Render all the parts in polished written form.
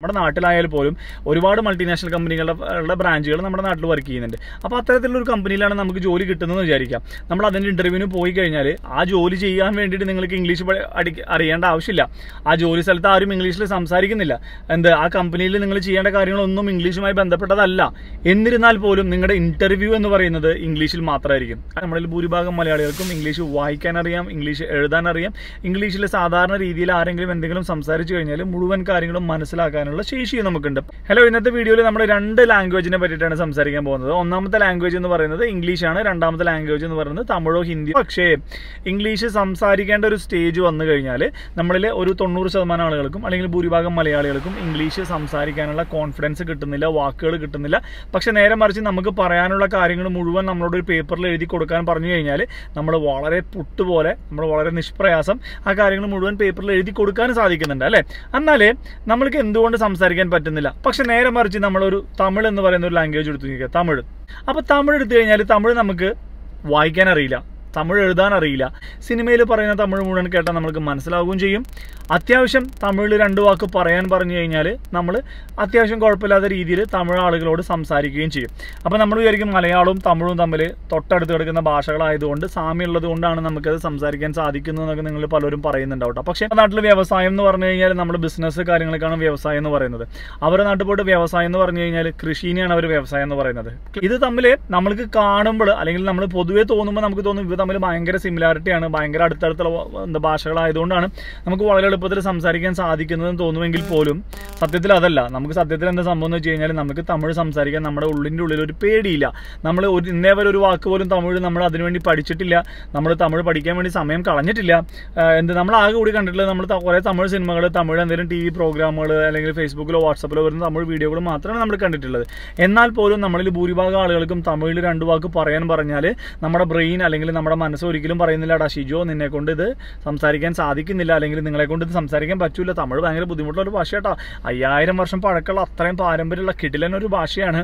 നമ്മുടെ നാട്ടിലായാലും പോലും ഒരുപാട് മൾട്ടിനാഷണൽ കമ്പനികളുടെ ബ്രാഞ്ചുകൾ നമ്മുടെ നാട്ടിൽ വർക്ക് ചെയ്യുന്നുണ്ട്. അപ്പോൾ അത്തരത്തിലുള്ള ഒരു കമ്പനിയിലാണ് നമുക്ക് ജോലി കിട്ടുന്നതെന്ന് വിചാരിക്കാം. നമ്മൾ അതിൻ്റെ ഇൻ്റർവ്യൂവിന് പോയി കഴിഞ്ഞാൽ ആ ജോലി ചെയ്യാൻ വേണ്ടിയിട്ട് നിങ്ങൾക്ക് ഇംഗ്ലീഷ് അറിയേണ്ട ആവശ്യമില്ല. ആ ജോലി സ്ഥലത്ത് ആരും ഇംഗ്ലീഷിൽ സംസാരിക്കുന്നില്ല. ആ കമ്പനിയിൽ നിങ്ങൾ ചെയ്യേണ്ട കാര്യങ്ങളൊന്നും ഇംഗ്ലീഷുമായി ബന്ധപ്പെട്ടതല്ല. എന്നിരുന്നാൽ പോലും നിങ്ങളുടെ ഇൻ്റർവ്യൂ എന്ന് പറയുന്നത് ഇംഗ്ലീഷിൽ മാത്രമായിരിക്കും. നമ്മളിൽ ഭൂരിഭാഗം മലയാളികൾക്കും ഇംഗ്ലീഷ് വായിക്കാൻ അറിയാം, ഇംഗ്ലീഷ് എഴുതാൻ അറിയാം. ഇംഗ്ലീഷിൽ സാധാരണ രീതിയിൽ ആരെങ്കിലും എന്തെങ്കിലും സംസാരിച്ചു കഴിഞ്ഞാൽ മുഴുവൻ കാര്യങ്ങളും മനസ്സിലാക്കാൻ ശേഷി നമുക്കുണ്ട്. ഹലോ, ഇന്നത്തെ വീഡിയോയിൽ നമ്മൾ 2 ലാംഗ്വേജിനെ പറ്റിയിട്ടാണ് സംസാരിക്കാൻ പോകുന്നത്. ഒന്നാമത്തെ ലാംഗ്വേജ് എന്ന് പറയുന്നത് ഇംഗ്ലീഷാണ്, രണ്ടാമത്തെ ലാംഗ്വേജ് എന്ന് പറയുന്നത് തമിഴോ ഹിന്ദിയോ. പക്ഷേ ഇംഗ്ലീഷ് സംസാരിക്കേണ്ട ഒരു സ്റ്റേജ് വന്നു കഴിഞ്ഞാൽ നമ്മളിൽ ഒരു 90% ആളുകൾക്കും അല്ലെങ്കിൽ ഭൂരിഭാഗം മലയാളികൾക്കും ഇംഗ്ലീഷ് സംസാരിക്കാനുള്ള കോൺഫിഡൻസ് കിട്ടുന്നില്ല, വാക്കുകൾ കിട്ടുന്നില്ല. പക്ഷെ നേരെ മറിച്ച് നമുക്ക് പറയാനുള്ള കാര്യങ്ങൾ മുഴുവൻ നമ്മളോട് ഒരു പേപ്പറിൽ എഴുതി കൊടുക്കാൻ പറഞ്ഞു കഴിഞ്ഞാൽ നമ്മൾ വളരെ പുട്ടുപോലെ, നമ്മൾ വളരെ നിഷ്പ്രയാസം ആ കാര്യങ്ങൾ മുഴുവൻ പേപ്പറിൽ എഴുതി കൊടുക്കാൻ സാധിക്കുന്നുണ്ട് അല്ലേ. എന്നാൽ നമ്മൾക്ക് എന്തുകൊണ്ട് സംസാരിക്കാൻ പറ്റുന്നില്ല? പക്ഷെ നേരെ മറിച്ച് നമ്മളൊരു തമിഴ് എന്ന് പറയുന്ന ഒരു ലാംഗ്വേജ് എടുത്തു നോക്കുക, തമിഴ്. അപ്പോൾ തമിഴ് എടുത്തു കഴിഞ്ഞാൽ തമിഴ് നമുക്ക് വായിക്കാൻ അറിയില്ല, തമിഴ് എഴുതാൻ അറിയില്ല. സിനിമയിൽ പറയുന്ന തമിഴ് മുഴുവൻ കേട്ടാൽ നമുക്ക് മനസ്സിലാവുകയും ചെയ്യും. അത്യാവശ്യം തമിഴിൽ 2 വാക്ക് പറയാൻ പറഞ്ഞു കഴിഞ്ഞാൽ നമ്മൾ അത്യാവശ്യം കുഴപ്പമില്ലാത്ത രീതിയിൽ തമിഴ് ആളുകളോട് സംസാരിക്കുകയും ചെയ്യും. അപ്പോൾ നമ്മൾ വിചാരിക്കും മലയാളവും തമിഴും തമ്മിൽ തൊട്ടടുത്ത് കിടക്കുന്ന ഭാഷകളായതുകൊണ്ട് സാമ്യമുള്ളത് കൊണ്ടാണ് നമുക്കത് സംസാരിക്കാൻ സാധിക്കുന്നത് എന്നൊക്കെ നിങ്ങൾ പലരും പറയുന്നുണ്ടാവും. പക്ഷേ നാട്ടിൽ വ്യവസായം എന്ന് പറഞ്ഞു കഴിഞ്ഞാൽ നമ്മൾ ബിസിനസ് കാര്യങ്ങളൊക്കെയാണ് വ്യവസായം എന്ന് പറയുന്നത്. അവരുടെ നാട്ടിൽ പോയിട്ട് വ്യവസായം എന്ന് പറഞ്ഞു കഴിഞ്ഞാൽ കൃഷിനെയാണ് അവർ വ്യവസായം എന്ന് പറയുന്നത്. ഇത് തമ്മിൽ നമ്മൾക്ക് കാണുമ്പോൾ അല്ലെങ്കിൽ നമ്മൾ പൊതുവേ തോന്നുമ്പോൾ നമുക്ക് തോന്നും ഇവ തമ്മിൽ ഭയങ്കര സിമിലാരിറ്റിയാണ്, ഭയങ്കര അടുത്തടുത്തുള്ള ഭാഷകളായതുകൊണ്ടാണ് നമുക്ക് വളരെ എളുപ്പത്തിൽ സംസാരിക്കാൻ സാധിക്കുന്നതെന്ന് തോന്നുമെങ്കിൽ പോലും സത്യത്തിൽ അതല്ല. നമുക്ക് സത്യത്തിൽ എന്താ സംഭവം എന്ന് വെച്ച് കഴിഞ്ഞാൽ നമുക്ക് തമിഴ് സംസാരിക്കാൻ നമ്മുടെ ഉള്ളിൻ്റെ ഉള്ളിൽ ഒരു പേടിയില്ല. നമ്മൾ ഇന്നേ വരെ ഒരു വാക്ക് പോലും തമിഴ് നമ്മൾ അതിനുവേണ്ടി പഠിച്ചിട്ടില്ല, നമ്മൾ തമിഴ് പഠിക്കാൻ വേണ്ടി സമയം കളഞ്ഞിട്ടില്ല. നമ്മൾ ആകെ കൂടി കണ്ടിട്ടുള്ളത് നമ്മൾ കുറേ തമിഴ് സിനിമകൾ, തമിഴ് എന്തെങ്കിലും TV പ്രോഗ്രാമുകൾ അല്ലെങ്കിൽ ഫേസ്ബുക്കിലോ വാട്സപ്പിലോ വരുന്ന തമിഴ് വീഡിയോകൾ മാത്രമാണ് നമ്മൾ കണ്ടിട്ടുള്ളത്. എന്നാൽ പോലും നമ്മളിൽ ഭൂരിഭാഗം ആളുകൾക്കും തമിഴിൽ 2 വാക്ക് പറയാൻ പറഞ്ഞാൽ നമ്മുടെ ബ്രെയിൻ അല്ലെങ്കിൽ നമ്മുടെ മനസ്സ് ഒരിക്കലും പറയുന്നില്ല, ഡാ ഷിജോ നിന്നെ കൊണ്ട് ഇത് സംസാരിക്കാൻ സാധിക്കുന്നില്ല, അല്ലെങ്കിൽ നിങ്ങളെ കൊണ്ട് ഇത് സംസാരിക്കാൻ പറ്റില്ല. തമിഴ് ഭയങ്കര ബുദ്ധിമുട്ടുള്ള ഒരു ഭാഷയാട്ടോ. 5000 വർഷം പഴക്കമുള്ള അത്രയും പാരമ്പര്യമുള്ള കിടിലനൊരു ഭാഷയാണ്.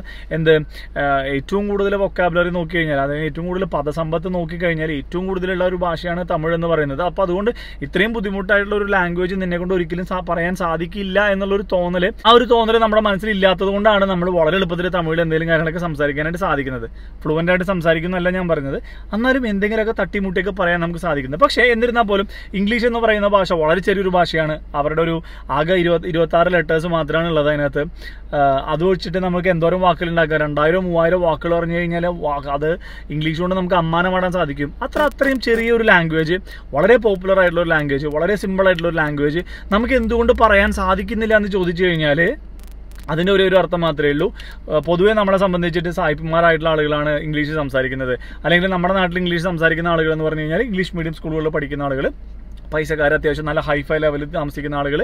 ഏറ്റവും കൂടുതൽ വൊക്കാബുലറി നോക്കി കഴിഞ്ഞാൽ, അതായത് ഏറ്റവും കൂടുതൽ പദസമ്പത്ത് നോക്കിക്കഴിഞ്ഞാൽ ഏറ്റവും കൂടുതലുള്ള ഒരു ഭാഷയാണ് തമിഴ് എന്ന് പറയുന്നത്. അപ്പോൾ അതുകൊണ്ട് ഇത്രയും ബുദ്ധിമുട്ടായിട്ടുള്ള ഒരു ലാംഗ്വേജ് നിന്നെ കൊണ്ട് ഒരിക്കലും പറയാൻ സാധിക്കില്ല എന്നുള്ളൊരു തോന്നൽ, ആ ഒരു തോന്നൽ നമ്മുടെ മനസ്സിലില്ലാത്തത് കൊണ്ടാണ് നമ്മൾ വളരെ എളുപ്പത്തിൽ തമിഴിൽ എന്തെങ്കിലും കാര്യങ്ങളൊക്കെ സംസാരിക്കാനായിട്ട് സാധിക്കുന്നത്. ഫ്ലുവൻ്റ് ആയിട്ട് സംസാരിക്കുന്നതല്ല ഞാൻ പറഞ്ഞത്, എന്നാലും എന്തെങ്കിലുമൊക്കെ തട്ടിമുട്ടിയൊക്കെ പറയാൻ നമുക്ക് സാധിക്കുന്നത്. പക്ഷേ എന്നിരുന്നാൽ പോലും ഇംഗ്ലീഷ് എന്ന് പറയുന്ന ഭാഷ വളരെ ചെറിയൊരു ഭാഷയാണ്. അവരുടെ ഒരു ആകെ 26 ലെറ്റേഴ്സ് മാത്രമാണ് ഉള്ളത് അതിനകത്ത്. അത് വെച്ചിട്ട് നമുക്ക് എന്തോരം വാക്കുകൾ ഉണ്ടാക്കാം. 2000-3000 വാക്കുകൾ പറഞ്ഞു കഴിഞ്ഞാൽ അത് ഇംഗ്ലീഷ് കൊണ്ട് നമുക്ക് അമ്മാനമാടാൻ സാധിക്കും. അത്രയും ചെറിയൊരു ലാംഗ്വേജ്, വളരെ പോപ്പുലർ ആയിട്ടുള്ള ഒരു ലാംഗ്വേജ്, വളരെ സിമ്പിൾ ആയിട്ടുള്ള ഒരു ലാംഗ്വേജ് നമുക്ക് എന്തുകൊണ്ട് പറയാൻ സാധിക്കുന്നില്ല എന്ന് ചോദിച്ചു കഴിഞ്ഞാൽ അതിൻ്റെ ഒരു അർത്ഥം മാത്രമേ ഉള്ളൂ. പൊതുവേ നമ്മളെ സംബന്ധിച്ചിട്ട് സായിപ്പന്മാരായിട്ടുള്ള ആളുകളാണ് ഇംഗ്ലീഷ് സംസാരിക്കുന്നത്. അല്ലെങ്കിൽ നമ്മുടെ നാട്ടിൽ ഇംഗ്ലീഷ് സംസാരിക്കുന്ന ആളുകൾ എന്ന് പറഞ്ഞു കഴിഞ്ഞാൽ ഇംഗ്ലീഷ് മീഡിയം സ്കൂളുകളിൽ പഠിക്കുന്ന ആളുകൾ, പൈസക്കാർ, അത്യാവശ്യം നല്ല ഹൈഫൈ ലെവലിൽ താമസിക്കുന്ന ആളുകൾ.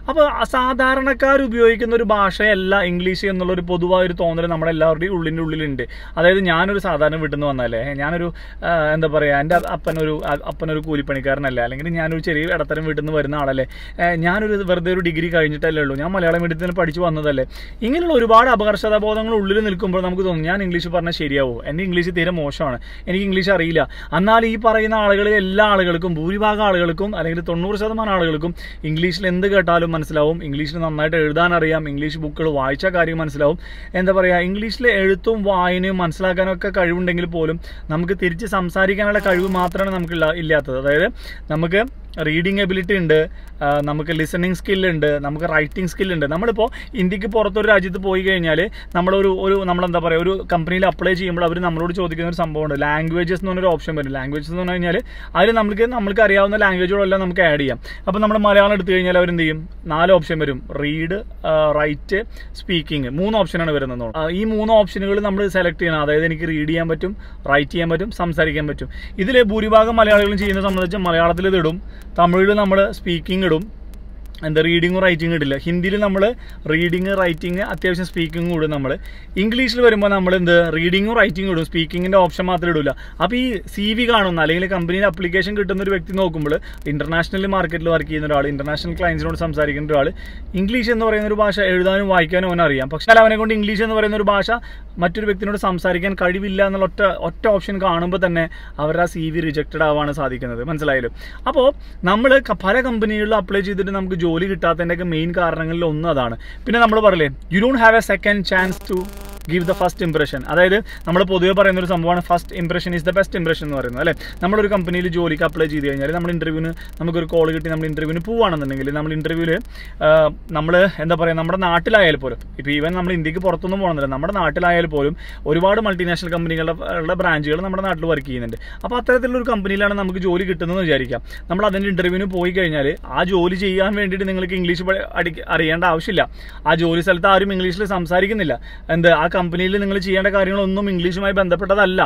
അപ്പോൾ സാധാരണക്കാർ ഉപയോഗിക്കുന്ന ഒരു ഭാഷയല്ല ഇംഗ്ലീഷ് എന്നുള്ളൊരു പൊതുവായൊരു തോന്നൽ നമ്മളെല്ലാവരുടെയും ഉള്ളിൻ്റെ ഉള്ളിലുണ്ട്. അതായത് ഞാനൊരു സാധാരണ വീട്ടിൽ നിന്ന് വന്നല്ലേ, ഞാനൊരു എന്താ പറയുക, എൻ്റെ അപ്പനൊരു കൂലിപ്പണിക്കാരനല്ല, അല്ലെങ്കിൽ ഞാനൊരു ചെറിയ ഇടത്തരം വീട്ടിൽ നിന്ന് വരുന്ന ആളല്ലേ, ഞാനൊരു വെറുതെ ഒരു ഡിഗ്രി കഴിഞ്ഞിട്ടല്ലേ ഉള്ളൂ, ഞാൻ മലയാളം മീഡിയത്തിൽ നിന്ന് പഠിച്ചു വന്നതല്ലേ. ഇങ്ങനെയുള്ള ഒരുപാട് അപകർഷതാബോധങ്ങൾ ഉള്ളിൽ നിൽക്കുമ്പോൾ നമുക്ക് തോന്നും ഞാൻ ഇംഗ്ലീഷ് പറഞ്ഞാൽ ശരിയാവും, എൻ്റെ ഇംഗ്ലീഷ് തീരെ മോശമാണ്, എനിക്ക് ഇംഗ്ലീഷ് അറിയില്ല. എന്നാൽ ഈ പറയുന്ന ആളുകളിൽ എല്ലാ ആളുകൾക്കും, ഭൂരിഭാഗം ആളുകൾക്കും അല്ലെങ്കിൽ 90% ആളുകൾക്കും ഇംഗ്ലീഷിൽ എന്ത് കേട്ടാലും മനസ്സിലാവും. ഇംഗ്ലീഷിൽ നന്നായിട്ട് എഴുതാൻ അറിയാം, ഇംഗ്ലീഷ് ബുക്കുകൾ വായിച്ച കാര്യം മനസ്സിലാവും. എന്താ പറയുക, ഇംഗ്ലീഷിലെ എഴുത്തും വായനയും മനസ്സിലാക്കാനൊക്കെ കഴിവുണ്ടെങ്കിൽ പോലും നമുക്ക് തിരിച്ച് സംസാരിക്കാനുള്ള കഴിവ് മാത്രമാണ് നമുക്ക് ഇല്ലാത്തത്. അതായത് നമുക്ക് റീഡിങ് എബിലിറ്റി ഉണ്ട്, നമുക്ക് ലിസണിങ് സ്കില്ലുണ്ട്, നമുക്ക് റൈറ്റിംഗ് സ്കില്ലുണ്ട്. നമ്മളിപ്പോൾ ഇന്ത്യക്ക് പുറത്തൊരു രാജ്യത്ത് പോയി കഴിഞ്ഞാൽ നമ്മളെന്താ പറയുക, ഒരു കമ്പനിയിൽ അപ്ലൈ ചെയ്യുമ്പോൾ അവർ നമ്മളോട് ചോദിക്കുന്ന ഒരു സംഭവമുണ്ട്, ലാംഗ്വേജസ് എന്ന് പറഞ്ഞൊരു ഓപ്ഷൻ വരും. ലാംഗ്വേജസ് എന്ന് പറഞ്ഞു കഴിഞ്ഞാൽ അതിൽ നമ്മൾക്ക് അറിയാവുന്ന ലാംഗ്വേജുകളെല്ലാം നമുക്ക് ആഡ് ചെയ്യാം. അപ്പോൾ നമ്മൾ മലയാളം എടുത്തു കഴിഞ്ഞാൽ അവരെന്ത് ചെയ്യും, 4 ഓപ്ഷൻ വരും, റീഡ്, റൈറ്റ്, സ്പീക്കിംഗ്, 3 ഓപ്ഷനാണ് വരുന്നത്. ഈ 3 ഓപ്ഷനുകൾ നമ്മൾ സെലക്ട് ചെയ്യണം. അതായത് എനിക്ക് റീഡ് ചെയ്യാൻ പറ്റും, റൈറ്റ് ചെയ്യാൻ പറ്റും, സംസാരിക്കാൻ പറ്റും. ഇതിൽ ഭൂരിഭാഗം മലയാളികളും ചെയ്യുന്ന സംബന്ധിച്ച് മലയാളത്തിൽ ഇതിടും, തമിഴിൽ നമ്മൾ സ്പീക്കിംഗ് ഇടും, റീഡിങ്ങും റൈറ്റിംഗ് ഇടില്ല. ഹിന്ദിയിൽ നമ്മൾ റീഡിങ്, റൈറ്റിംഗ്, അത്യാവശ്യം സ്പീക്കിംഗ് ഇടും. നമ്മൾ ഇംഗ്ലീഷിൽ വരുമ്പോൾ നമ്മൾ റീഡിങ്ങും റൈറ്റിംഗ് ഇടും, സ്പീക്കിങ്ങിൻ്റെ ഓപ്ഷൻ മാത്രമേ ഇടില്ല. അപ്പോൾ ഈ CV കാണുന്ന അല്ലെങ്കിൽ കമ്പനിയിൽ അപ്ലിക്കേഷൻ കിട്ടുന്ന ഒരു വ്യക്തി നോക്കുമ്പോൾ ഇന്റർനാഷണൽ മാർക്കറ്റിൽ വർക്ക് ചെയ്യുന്ന ഒരാൾ, ഇന്റർനാഷണൽ ക്ലയൻസിനോട് സംസാരിക്കുന്ന ഒരാൾ, ഇംഗ്ലീഷ് എന്ന് പറയുന്ന ഒരു ഭാഷ എഴുതാനും വായിക്കാനും അവൻ അറിയാം. പക്ഷേ അവനെ കൊണ്ട് ഇംഗ്ലീഷ് എന്ന് പറയുന്ന ഒരു ഭാഷ മറ്റൊരു വ്യക്തിനോട് സംസാരിക്കാൻ കഴിവില്ല എന്നുള്ള ഒറ്റ ഓപ്ഷൻ കാണുമ്പോൾ തന്നെ അവരുടെ ആ CV റിജക്റ്റഡ് ആവാണ് സാധിക്കുന്നത്. മനസ്സിലായാലും. അപ്പോൾ നമ്മൾ പല കമ്പനികളിൽ അപ്ലൈ ചെയ്തിട്ട് നമുക്ക് ജോലി കിട്ടാത്തതിൻ്റെയൊക്കെ മെയിൻ കാരണങ്ങളിൽ ഒന്ന് അതാണ്. പിന്നെ നമ്മൾ പറയില്ലേ, you don't have a second chance to give the first impression. അതായത് നമ്മൾ പൊതുവെ പറയുന്ന ഒരു സംഭവമാണ് first impression is the best impression എന്ന് പറയുന്നത് അല്ലേ. നമ്മളൊരു കമ്പനിയിൽ ജോലിക്ക് അപ്ലൈ ചെയ്ത് കഴിഞ്ഞാൽ നമ്മൾ ഇൻ്റർവ്യൂവിന് നമുക്കൊരു കോൾ കിട്ടി നമ്മൾ ഇൻ്റർവ്യൂവിന് പോവുകയാണെന്നുണ്ടെങ്കിൽ നമ്മൾ ഇൻ്റർവ്യൂവിൽ നമ്മൾ എന്താ പറയുക, നമ്മുടെ നാട്ടിലായാൽ പോലും, ഇപ്പോൾ ഈവൻ നമ്മൾ ഇന്ത്യക്ക് പുറത്തൊന്നും പോകുന്നില്ല, നമ്മുടെ നാട്ടിലായാൽ പോലും ഒരുപാട് മൾട്ടിനാഷണൽ കമ്പനികളുടെ ബ്രാഞ്ചുകൾ നമ്മുടെ നാട്ടിൽ വർക്ക് ചെയ്യുന്നുണ്ട്. അപ്പോൾ അത്തരത്തിലുള്ളൊരു കമ്പനിയിലാണ് നമുക്ക് ജോലി കിട്ടുന്നതെന്ന് വിചാരിക്കാം. നമ്മൾ അതിൻ്റെ ഇൻ്റർവ്യൂവിന് പോയി കഴിഞ്ഞാൽ ആ ജോലി ചെയ്യാൻ വേണ്ടിയിട്ട് നിങ്ങൾക്ക് ഇംഗ്ലീഷ് അറിയേണ്ട ആവശ്യമില്ല. ആ ജോലി സ്ഥലത്ത് ആരും ഇംഗ്ലീഷിൽ സംസാരിക്കുന്നില്ല. ആ കമ്പനിയിൽ നിങ്ങൾ ചെയ്യേണ്ട കാര്യങ്ങളൊന്നും ഇംഗ്ലീഷുമായി ബന്ധപ്പെട്ടതല്ല.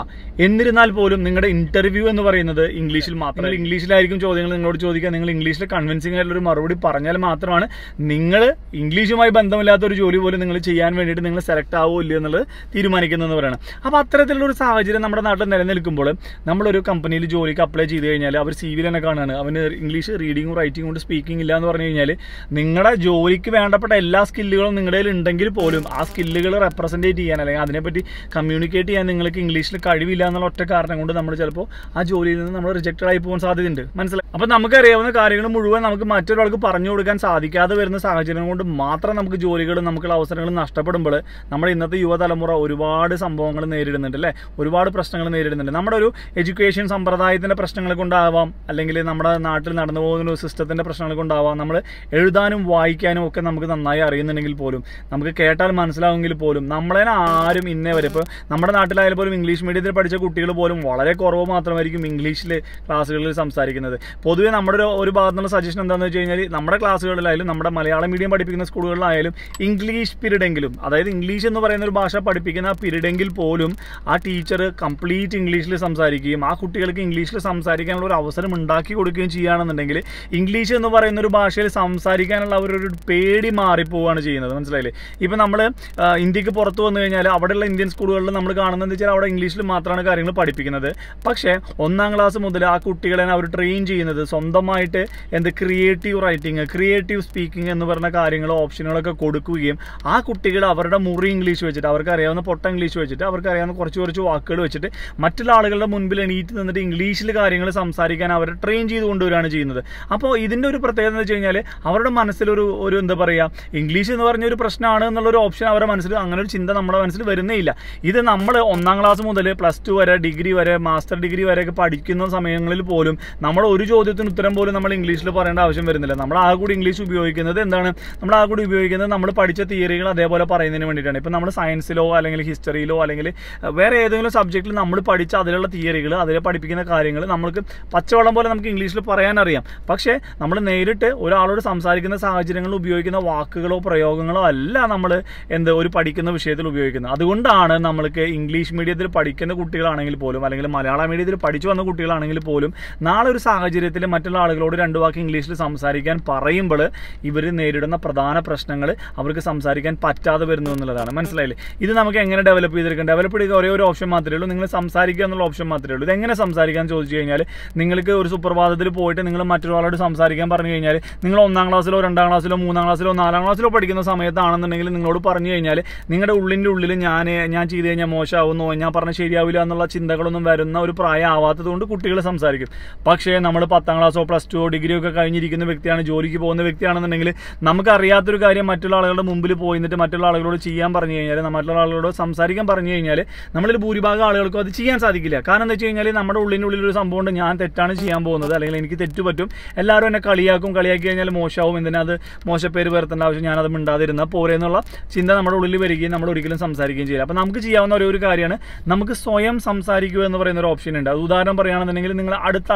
എന്നിരുന്നാൽ പോലും നിങ്ങളുടെ ഇന്റർവ്യൂ എന്ന് പറയുന്നത് ഇംഗ്ലീഷിൽ മാത്രം, ഇംഗ്ലീഷിലായിരിക്കും ചോദ്യങ്ങൾ നിങ്ങളോട് ചോദിക്കുക. നിങ്ങൾ ഇംഗ്ലീഷിൽ കൺവിൻസിംഗ് ആയിട്ടുള്ള ഒരു മറുപടി പറഞ്ഞാൽ മാത്രമാണ് നിങ്ങൾ ഇംഗ്ലീഷുമായി ബന്ധമില്ലാത്ത ഒരു ജോലി പോലും നിങ്ങൾ ചെയ്യാൻ വേണ്ടിയിട്ട് നിങ്ങൾ സെലക്ട് ആവുമോ ഇല്ലയോ എന്നുള്ളത് തീരുമാനിക്കുന്നതെന്ന് പറയണം. അപ്പോൾ അത്തരത്തിലുള്ള ഒരു സാഹചര്യം നമ്മുടെ നാട്ടിൽ നിലനിൽക്കുമ്പോൾ നമ്മളൊരു കമ്പനിയിൽ ജോലിക്ക് അപ്ലൈ ചെയ്ത് കഴിഞ്ഞാൽ അവർ CV തന്നെ കാണുകയാണ്, അവന് ഇംഗ്ലീഷ് റീഡിങ്ങും റൈറ്റിംഗും കൊണ്ട് സ്പീക്കിംഗ് ഇല്ല എന്ന് പറഞ്ഞു കഴിഞ്ഞാൽ നിങ്ങളുടെ ജോലിക്ക് വേണ്ടപ്പെട്ട എല്ലാ സ്കില്ലുകളും നിങ്ങളുടെ കയ്യിൽ ഉണ്ടെങ്കിൽ പോലും ആ സ്കില്ലുകൾ റെപ്രസെൻറ്റേറ്റ് ചെയ്യാൻ അല്ലെങ്കിൽ അതിനെപ്പറ്റി കമ്മ്യൂണിക്കേറ്റ് ചെയ്യാൻ നിങ്ങൾക്ക് ഇംഗ്ലീഷിൽ കഴിവില്ല എന്നുള്ള ഒറ്റ കാരണം കൊണ്ട് നമ്മൾ ചിലപ്പോൾ ആ ജോലിയിൽ നിന്ന് നമ്മൾ റിജക്റ്റഡ് ആയി പോകാൻ സാധ്യതയുണ്ട്. മനസ്സിലായി? അപ്പോൾ നമുക്കറിയാവുന്ന കാര്യങ്ങൾ മുഴുവൻ നമുക്ക് മറ്റൊരാൾക്ക് പറഞ്ഞു കൊടുക്കാൻ സാധിക്കാതെ വരുന്ന സാഹചര്യം കൊണ്ട് മാത്രം നമുക്ക് ജോലികളും നമുക്കുള്ള അവസരങ്ങളും നഷ്ടപ്പെടുമ്പോൾ നമ്മുടെ ഇന്നത്തെ യുവതലമുറ ഒരുപാട് സംഭവങ്ങൾ നേരിടുന്നുണ്ട് അല്ലേ, ഒരുപാട് പ്രശ്നങ്ങൾ നേരിടുന്നുണ്ട്. നമ്മുടെ ഒരു എഡ്യൂക്കേഷൻ സമ്പ്രദായത്തിൻ്റെ പ്രശ്നങ്ങൾ കൊണ്ടാവാം, അല്ലെങ്കിൽ നമ്മുടെ നാട്ടിൽ നടന്നു പോകുന്ന ഒരു സിസ്റ്റത്തിൻ്റെ പ്രശ്നങ്ങൾ കൊണ്ടാവാം. നമ്മൾ എഴുതാനും വായിക്കാനും ഒക്കെ നമുക്ക് നന്നായി അറിയുന്നുണ്ടെങ്കിൽ പോലും, നമുക്ക് കേട്ടാൽ മനസ്സിലാവുമെങ്കിൽ പോലും നമ്മളെ ആരും ഇന്നേ വരെ, ഇപ്പോൾ നമ്മുടെ നാട്ടിലായാലും പോലും ഇംഗ്ലീഷ് മീഡിയത്തിൽ പഠിച്ച കുട്ടികൾ പോലും വളരെ കുറവ് മാത്രമായിരിക്കും ഇംഗ്ലീഷിൽ ക്ലാസ്സുകളിൽ സംസാരിക്കുന്നത്. പൊതുവേ നമ്മുടെ ഒരു ഭാഗത്തുനിന്നുള്ള സജഷൻ എന്താണെന്ന് വെച്ച് കഴിഞ്ഞാൽ നമ്മുടെ ക്ലാസ്സുകളിലായാലും നമ്മുടെ മലയാളം മീഡിയം പഠിപ്പിക്കുന്ന സ്കൂളുകളിലായാലും ഇംഗ്ലീഷ് പീരീഡെങ്കിലും, അതായത് ഇംഗ്ലീഷ് എന്ന് പറയുന്ന ഒരു ഭാഷ പഠിപ്പിക്കുന്ന ആ പീരീഡെങ്കിൽ പോലും ആ ടീച്ചർ കംപ്ലീറ്റ് ഇംഗ്ലീഷിൽ സംസാരിക്കുകയും ആ കുട്ടികൾക്ക് ഇംഗ്ലീഷിൽ സംസാരിക്കാനുള്ള ഒരു അവസരം ഉണ്ടാക്കി കൊടുക്കുകയും ചെയ്യുകയാണെന്നുണ്ടെങ്കിൽ ഇംഗ്ലീഷ് എന്ന് പറയുന്ന ഒരു ഭാഷയിൽ സംസാരിക്കാനുള്ള അവരൊരു പേടി മാറിപ്പോവുകയാണ് ചെയ്യുന്നത്. മനസ്സിലായില്ലേ? ഇപ്പം നമ്മൾ ഇന്ത്യക്ക് പുറത്ത് വന്നു കഴിഞ്ഞാൽ അവിടെയുള്ള ഇന്ത്യൻ സ്കൂളുകളിൽ നമ്മൾ കാണുന്നത് വെച്ചാൽ അവിടെ ഇംഗ്ലീഷിൽ മാത്രമാണ് കാര്യങ്ങൾ പഠിപ്പിക്കുന്നത്. പക്ഷേ 1ാം ക്ലാസ് മുതൽ ആ കുട്ടികളെ അവർ ട്രെയിൻ ചെയ്യുന്നത് സ്വന്തമായിട്ട് ക്രിയേറ്റീവ് റൈറ്റിംഗ്, ക്രിയേറ്റീവ് സ്പീക്കിംഗ് എന്ന് പറഞ്ഞ കാര്യങ്ങൾ ഓപ്ഷനുകളൊക്കെ കൊടുക്കുകയും ആ കുട്ടികൾ അവരുടെ മുറി ഇംഗ്ലീഷ് വെച്ചിട്ട്, അവർക്ക് അറിയാവുന്ന പൊട്ട ഇംഗ്ലീഷ് വെച്ചിട്ട്, അവർക്ക് അറിയാവുന്ന കുറച്ച് വാക്കുകൾ വെച്ചിട്ട് മറ്റുള്ള ആളുകളുടെ മുൻപിൽ എണീറ്റ് നിന്നിട്ട് ഇംഗ്ലീഷിൽ കാര്യങ്ങൾ സംസാരിക്കാൻ അവരെ ട്രെയിൻ ചെയ്ത് കൊണ്ടുവരികയാണ് ചെയ്യുന്നത്. അപ്പോൾ ഇതിൻ്റെ ഒരു പ്രത്യേകത എന്ന് വെച്ച് കഴിഞ്ഞാൽ അവരുടെ മനസ്സിലൊരു എന്താ പറയുക, ഇംഗ്ലീഷ് എന്ന് പറഞ്ഞൊരു പ്രശ്നമാണ് എന്നുള്ളൊരു ഓപ്ഷൻ അവരുടെ മനസ്സിൽ, അങ്ങനെ ഒരു ചിന്ത നമ്മുടെ മനസ്സിൽ വരുന്നേ ഇല്ല. ഇത് നമ്മൾ 1ാം ക്ലാസ് മുതൽ +2 വരെ, ഡിഗ്രി വരെ, മാസ്റ്റർ ഡിഗ്രി വരെയൊക്കെ പഠിക്കുന്ന സമയങ്ങളിൽ പോലും നമ്മൾ ഒരു ചോദ്യത്തിന് ഉത്തരം പോലും നമ്മൾ ഇംഗ്ലീഷിൽ പറയേണ്ട ആവശ്യം വരുന്നില്ല. നമ്മൾ ആ കൂടി ഇംഗ്ലീഷ് ഉപയോഗിക്കുന്നത് എന്താണ്, നമ്മൾ പഠിച്ച തിയറികൾ അതേപോലെ പറയുന്നതിന് വേണ്ടിയിട്ടാണ്. ഇപ്പം നമ്മൾ സയൻസിലോ അല്ലെങ്കിൽ ഹിസ്റ്ററിയിലോ അല്ലെങ്കിൽ വേറെ ഏതെങ്കിലും സബ്ജക്റ്റിൽ നമ്മൾ പഠിച്ച അതിലുള്ള തിയറികൾ, അതിൽ പഠിപ്പിക്കുന്ന കാര്യങ്ങൾ നമുക്ക് പച്ചവെള്ളം പോലെ നമുക്ക് ഇംഗ്ലീഷിൽ പറയാനറിയാം. പക്ഷേ നമ്മൾ നേരിട്ട് ഒരാളോട് സംസാരിക്കുന്ന സാഹചര്യങ്ങളിൽ ഉപയോഗിക്കുന്ന വാക്കുകളോ പ്രയോഗങ്ങളോ അല്ല നമ്മൾ ഒരു പഠിക്കുന്ന വിഷയത്തിൽ ഉപയോഗിക്കുന്നത്. അതുകൊണ്ടാണ് നമ്മൾക്ക് ഇംഗ്ലീഷ് മീഡിയത്തിൽ പഠിക്കുന്ന കുട്ടികളാണെങ്കിൽ പോലും അല്ലെങ്കിൽ മലയാളം മീഡിയത്തിൽ പഠിച്ചു വന്ന കുട്ടികളാണെങ്കിൽ പോലും നാളെ ഒരു സാഹചര്യത്തിൽ മറ്റുള്ള ആളുകളോട് 2 വാക്ക് ഇംഗ്ലീഷിൽ സംസാരിക്കാൻ പറയുമ്പോൾ ഇവർ നേരിടുന്ന പ്രധാന പ്രശ്നങ്ങൾ അവർക്ക് സംസാരിക്കാൻ പറ്റാതെ വരുന്നു എന്നുള്ളതാണ്. മനസ്സിലായില്ലേ? ഇത് നമുക്ക് എങ്ങനെ ഡെവലപ്പ് ചെയ്തെടുക്കാം? ഡെവലപ്പ് ചെയ്ത ഒരേ ഒരു ഓപ്ഷൻ മാത്രമേ ഉള്ളൂ, നിങ്ങൾ സംസാരിക്കുക എന്നുള്ള ഓപ്ഷൻ മാത്രമേ ഉള്ളൂ. ഇതെങ്ങനെ സംസാരിക്കാൻ ചോദിച്ചു കഴിഞ്ഞാൽ, നിങ്ങൾക്ക് ഒരു സുപ്രഭാതത്തിൽ പോയിട്ട് നിങ്ങൾ മറ്റൊരാളോട് സംസാരിക്കാൻ പറഞ്ഞു കഴിഞ്ഞാൽ, നിങ്ങൾ 1ാം ക്ലാസ്സിലോ 2ാം ക്ലാസ്സിലോ 3ാം ക്ലാസ്സിലോ 4ാം ക്ലാസ്സിലോ പഠിക്കുന്ന സമയത്താണെന്നുണ്ടെങ്കിൽ നിങ്ങളോട് പറഞ്ഞു കഴിഞ്ഞാൽ നിങ്ങളുടെ ഉള്ളിൽ ഞാൻ ചെയ്ത് കഴിഞ്ഞാൽ മോശമാവുന്നോ, ഞാൻ പറഞ്ഞാൽ ശരിയാവില്ല എന്നുള്ള ചിന്തകളൊന്നും വരുന്ന ഒരു പ്രായം ആവാത്തത് കൊണ്ട് കുട്ടികൾ സംസാരിക്കും. പക്ഷേ നമ്മൾ 10ാം ക്ലാസ്സോ +2 ഡിഗ്രിയോ ഒക്കെ കഴിഞ്ഞിരിക്കുന്ന വ്യക്തിയാണ്, ജോലിക്ക് പോകുന്ന വ്യക്തിയാണെന്നുണ്ടെങ്കിൽ നമുക്കറിയാത്തൊരു കാര്യം മറ്റുള്ള ആളുകളുടെ മുമ്പിൽ പോയിട്ട് മറ്റുള്ള ആളുകളോട് ചെയ്യാൻ പറഞ്ഞു കഴിഞ്ഞാൽ, മറ്റുള്ള ആളുകളോട് സംസാരിക്കാൻ പറഞ്ഞു കഴിഞ്ഞാൽ നമ്മളിൽ ഭൂരിഭാഗം ആളുകൾക്കും അത് ചെയ്യാൻ സാധിക്കില്ല. കാരണം എന്താ വെച്ച് കഴിഞ്ഞാൽ നമ്മുടെ ഉള്ളിനുള്ളിലൊരു സംഭവം ഉണ്ട്, ഞാൻ തെറ്റാണ് ചെയ്യാൻ പോകുന്നത്, അല്ലെങ്കിൽ എനിക്ക് തെറ്റുപറ്റും, എല്ലാവരും എന്നെ കളിയാക്കി കഴിഞ്ഞാൽ മോശമാവും, എന്തിനത് മോശപ്പേര് വരുത്തേണ്ട ആവശ്യം, ഞാനത് മിണ്ടാതിരുന്നാൽ പോരെ എന്നുള്ള ചിന്ത നമ്മുടെ ഉള്ളിൽ വരികയും നമ്മൾ ഒരിക്കലും സംസാരിക്കുകയും ചെയ്യില്ല. അപ്പോൾ നമുക്ക് ചെയ്യാവുന്ന ഒരു കാര്യമാണ് നമുക്ക് സ്വയം സംസാരിക്കുക എന്ന് പറയുന്ന ഒരു ഓപ്ഷൻ ഉണ്ട്. അത് ഉദാഹരണം പറയുകയാണെന്നുണ്ടെങ്കിൽ നിങ്ങൾ അടുത്ത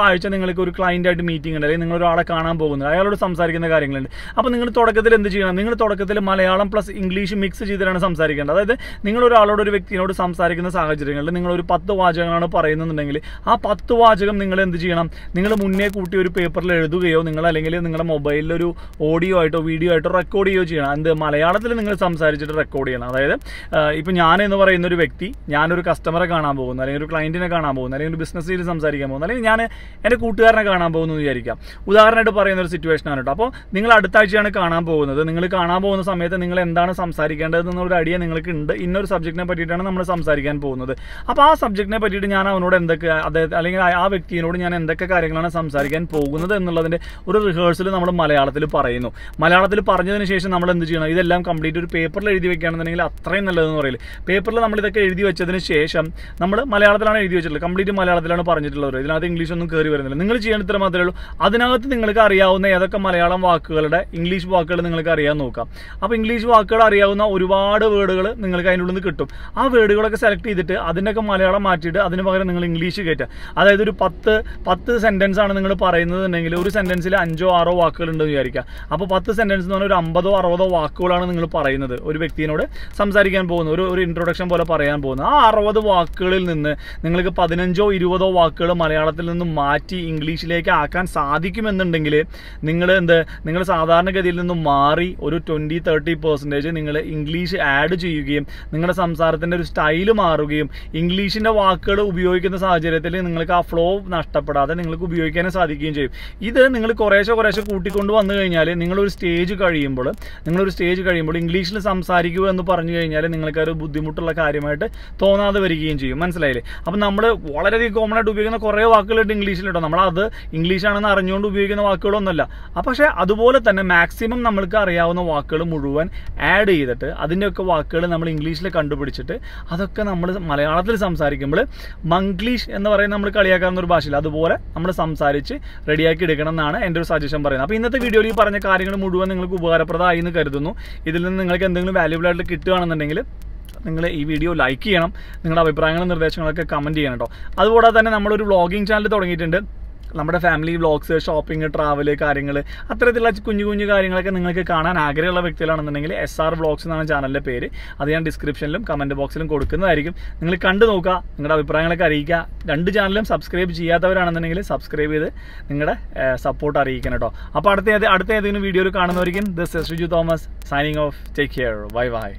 ആഴ്ച നിങ്ങൾക്ക് ഒരു ക്ലയൻറ്റായിട്ട് മീറ്റിംഗ് ഉണ്ട്, അല്ലെങ്കിൽ നിങ്ങൾ ഒരാളെ കാണാൻ പോകുന്നത്, അയാളോട് സംസാരിക്കുന്ന കാര്യങ്ങളുണ്ട്. അപ്പോൾ നിങ്ങൾ തുടക്കത്തിൽ എന്ത് ചെയ്യണം? നിങ്ങൾ തുടക്കത്തിൽ മലയാളം + ഇംഗ്ലീഷ് മിക്സ് ചെയ്തിട്ടാണ് സംസാരിക്കേണ്ടത്. അതായത് നിങ്ങൾ ഒരു വ്യക്തിയോട് സംസാരിക്കുന്ന സാഹചര്യങ്ങളിൽ നിങ്ങൾ ഒരു 10 വാചകങ്ങളാണ് പറയുന്നുണ്ടെങ്കിൽ ആ 10 വാചകം നിങ്ങൾ എന്ത് ചെയ്യണം? നിങ്ങൾ മുന്നേ കൂട്ടി ഒരു പേപ്പറിൽ എഴുതുകയോ അല്ലെങ്കിൽ നിങ്ങളുടെ മൊബൈലിൽ ഒരു ഓഡിയോ ആയിട്ടോ വീഡിയോ ആയിട്ടോ റെക്കോർഡ് ചെയ്യുകയോ ചെയ്യണം. മലയാളത്തിൽ നിങ്ങൾ സംസാരിച്ചിട്ട് റെക്കോർഡ് ചെയ്യണം. അതായത് ഇപ്പോൾ ഞാനെന്ന് പറയുന്ന ഒരു വ്യക്തി, ഞാനൊരു കസ്റ്റമറെ കാണാൻ പോകുന്നു, അല്ലെങ്കിൽ ഒരു ക്ലയൻറ്റിനെ കാണാൻ പോകുന്നു, അല്ലെങ്കിൽ ഒരു ബിസിനസ് ഡീൽ സംസാരിക്കാൻ പോകുന്നു, അല്ലെങ്കിൽ ഞാൻ എൻ്റെ കൂട്ടുകാരനെ കാണാൻ പോകുന്നു എന്ന് വിചാരിക്കാം. ഉദാഹരണമായിട്ട് പറയുന്ന ഒരു സിറ്റുവേഷൻ ആണ് കേട്ടോ. അപ്പോൾ നിങ്ങൾ അടുത്ത ആഴ്ചയാണ് കാണാൻ പോകുന്നത്. നിങ്ങൾ കാണാൻ പോകുന്ന സമയത്ത് നിങ്ങൾ എന്താണ് സംസാരിക്കേണ്ടത് എന്നൊരു ഐഡിയ നിങ്ങൾക്ക് ഉണ്ട്. ഇന്നൊരു സബ്ജക്റ്റിനെ പറ്റിയിട്ടാണ് നമ്മൾ സംസാരിക്കാൻ പോകുന്നത്. അപ്പോൾ ആ സബ്ജക്റ്റിനെ പറ്റിയിട്ട് ഞാൻ അവനോട് എന്തൊക്കെ, അദ്ദേഹം അല്ലെങ്കിൽ ആ വ്യക്തിയോട് ഞാൻ എന്തൊക്കെ കാര്യങ്ങളാണ് സംസാരിക്കാൻ പോകുന്നത് എന്നുള്ളതിൻ്റെ ഒരു റിഹേഴ്സൽ നമ്മൾ മലയാളത്തിൽ പറയുന്നു. മലയാളത്തിൽ പറഞ്ഞതിന് ശേഷം നമ്മൾ എന്ത് ചെയ്യണം? ഇതെല്ലാം കംപ്ലീറ്റ് ഒരു പേപ്പറിൽ എഴുതി വെക്കുകയാണെന്നുണ്ടെങ്കിൽ അത്രയും നല്ലതെന്ന് പറയില്ല. പേപ്പറിൽ നമ്മൾ ഇതൊക്കെ എഴുതി വെച്ചതിന് ശേഷം നമ്മൾ മലയാളത്തിലാണ് എഴുതി വെച്ചിട്ടുള്ളത്, കംപ്ലീറ്റ് മലയാളത്തിലാണ് പറഞ്ഞിട്ടുള്ളത്. ഇതിനകത്ത് ഇംഗ്ലീഷ് ഒന്നും കയറി വരുന്നില്ല. നിങ്ങൾ ചെയ്യാൻ ഇത്ര മാത്രമേ ഉള്ളൂ. അതിനകത്ത് നിങ്ങൾക്ക് അറിയാവുന്ന ഏതൊക്കെ മലയാളം വാക്കുകളുടെ ഇംഗ്ലീഷ് വാക്കുകൾ നിങ്ങൾക്ക് അറിയാൻ നോക്കാം. അപ്പോൾ ഇംഗ്ലീഷ് വാക്കുകൾ അറിയാവുന്ന ഒരുപാട് വേർഡുകൾ നിങ്ങൾക്ക് അതിൻ്റെ ഉള്ളിൽ നിന്ന് കിട്ടും. ആ വേർഡുകളൊക്കെ സെലക്ട് ചെയ്തിട്ട് അതിൻ്റെയൊക്കെ മലയാളം മാറ്റിയിട്ട് അതിന് പകരം നിങ്ങൾ ഇംഗ്ലീഷ് കയറ്റുക. അതായത് ഒരു 10 സെൻറ്റൻസ് ആണ് നിങ്ങൾ പറയുന്നതെങ്കിൽ ഒരു സെൻറ്റൻസിൽ 5 or 6 വാക്കുകളുണ്ടെന്ന് വിചാരിക്കുക. അപ്പോൾ 10 സെൻറ്റൻസ് എന്ന് പറഞ്ഞാൽ ഒരു 50 or 60 വാക്കുകളാണ് നിങ്ങൾ പറയുന്നത്. ഒരു വ്യക്തിയോട് സംസാരിക്കാൻ പോകുന്ന ഒരു ഇൻട്രൊഡക്ഷൻ പോലെ പറയാൻ പോകുന്നത്. ആ 60 വാക്കുകളിൽ നിന്ന് നിങ്ങൾക്ക് 15 or 20 വാക്കുകൾ മലയാളത്തിൽ നിന്ന് മാറ്റി ഇംഗ്ലീഷിലേക്ക് ആക്കാൻ സാധിക്കുമെന്നുണ്ടെങ്കിൽ നിങ്ങൾ സാധാരണഗതിയിൽ നിന്നും മാറി ഒരു 20-30% നിങ്ങൾ ഇംഗ്ലീഷ് ആഡ് ചെയ്യുകയും നിങ്ങളുടെ സംസാരത്തിൻ്റെ ഒരു സ്റ്റൈല് മാറുകയും ഇംഗ്ലീഷിൻ്റെ വാക്കുകൾ ഉപയോഗിക്കുന്ന സാഹചര്യത്തിൽ നിങ്ങൾക്ക് ആ ഫ്ലോ നഷ്ടപ്പെടാതെ നിങ്ങൾക്ക് ഉപയോഗിക്കാനും സാധിക്കുകയും ചെയ്യും. ഇത് നിങ്ങൾ കുറേശ്ശെ കൂട്ടിക്കൊണ്ട് വന്നു കഴിഞ്ഞാൽ നിങ്ങളൊരു സ്റ്റേജ് കഴിയുമ്പോൾ ഇംഗ്ലീഷിൽ സംസാരിക്കുക എന്ന് പറഞ്ഞു കഴിഞ്ഞാൽ നിങ്ങൾക്കൊരു ബുദ്ധിമുട്ടുള്ള കാര്യമായിട്ട് തോന്നാതെ വരികയും ചെയ്യും. മനസ്സിലായില്ലേ? അപ്പം നമ്മൾ വളരെയധികം കോമൺ ആയിട്ട് ഉപയോഗിക്കുന്ന കുറേ വാക്കുകളുണ്ട് ഇംഗ്ലീഷിലിട്ടോ. നമ്മളത് ഇംഗ്ലീഷാണെന്ന് അറിഞ്ഞുകൊണ്ട് ഉപയോഗിക്കുന്ന വാക്കുകളൊന്നുമല്ല. പക്ഷേ അതുപോലെ തന്നെ മാക്സിമം നമ്മൾക്ക് അറിയാവുന്ന വാക്കുകൾ മുഴുവൻ ആഡ് ചെയ്തിട്ട് അതിൻ്റെയൊക്കെ വാക്കുകൾ നമ്മൾ ഇംഗ്ലീഷിൽ കണ്ടുപിടിച്ചിട്ട് അതൊക്കെ നമ്മൾ മലയാളത്തിൽ സംസാരിക്കുമ്പോൾ മംഗ്ലീഷ് എന്ന് പറയുന്നത് നമ്മൾ കളിയാക്കാവുന്ന ഒരു ഭാഷയിൽ അതുപോലെ നമ്മൾ സംസാരിച്ച് റെഡിയാക്കി എടുക്കണം എന്നാണ് എൻ്റെ ഒരു സജഷൻ പറയുന്നത്. അപ്പോൾ ഇന്നത്തെ വീഡിയോയിൽ ഈ പറഞ്ഞ കാര്യങ്ങൾ മുഴുവൻ നിങ്ങൾക്ക് ഉപകാരപ്രദമായി എന്ന് കരുതുന്നു. ഇതിൽ നിന്ന് നിങ്ങൾക്ക് എന്തെങ്കിലും വാല്യുബിൾ ആയിട്ട് കിട്ടുകയാണെന്നുണ്ടെങ്കിൽ നിങ്ങൾ ഈ വീഡിയോ ലൈക്ക് ചെയ്യണം. നിങ്ങളുടെ അഭിപ്രായങ്ങളും നിർദ്ദേശങ്ങളൊക്കെ കമൻറ്റ് ചെയ്യണം കേട്ടോ. അതുപോലെ തന്നെ നമ്മളൊരു വ്ളോഗിങ് ചാനൽ തുടങ്ങിയിട്ടുണ്ട്. നമ്മുടെ ഫാമിലി വ്ളോഗ്സ്, ഷോപ്പിംഗ്, ട്രാവൽ കാര്യങ്ങൾ, അത്തരത്തിലുള്ള കുഞ്ഞു കാര്യങ്ങളൊക്കെ നിങ്ങൾക്ക് കാണാൻ ആഗ്രഹമുള്ള വ്യക്തികളാണെന്നുണ്ടെങ്കിൽ SR വ്ളോഗ്സ് എന്നാണ് ചാനലിൻ്റെ പേര്. അത് ഞാൻ ഡിസ്ക്രിപ്ഷനിലും കമൻറ്റ് ബോക്സിലും കൊടുക്കുന്നതായിരിക്കും. നിങ്ങൾ കണ്ടു നോക്കുക, നിങ്ങളുടെ അഭിപ്രായങ്ങളൊക്കെ അറിയിക്കുക. 2 ചാനലും സബ്സ്ക്രൈബ് ചെയ്യാത്തവരാണെന്നുണ്ടെങ്കിൽ സബ്സ്ക്രൈബ് ചെയ്ത് നിങ്ങളുടെ സപ്പോർട്ട് അറിയിക്കണം കേട്ടോ. അപ്പോൾ അടുത്ത ഏതെങ്കിലും വീഡിയോയിൽ കാണുന്നവരിക്കും this is Shiju Thomas signing off. Take care. By.